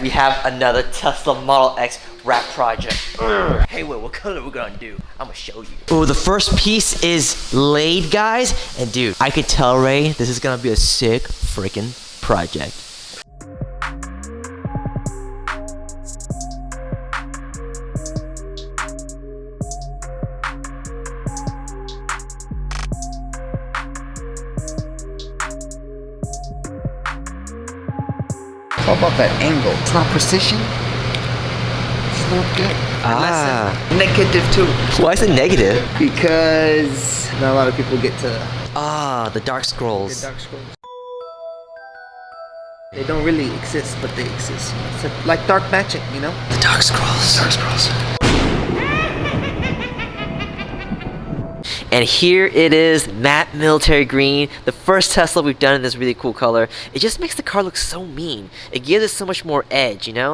We have another Tesla Model X wrap project. Hey, what color we gonna do? I'm gonna show you. Oh, the first piece is laid, guys. And dude, I could tell, Ray, this is gonna be a sick freaking project. How about that angle? It's not precision. It's not good. Ah. Negative too. Why is it negative? Because not a lot of people get to the dark scrolls. the dark scrolls. They don't really exist, but they exist. It's like dark magic, you know? The dark scrolls. Dark scrolls. And here it is, matte military green, the first Tesla we've done in this really cool color. It just makes the car look so mean. It gives it so much more edge, you know?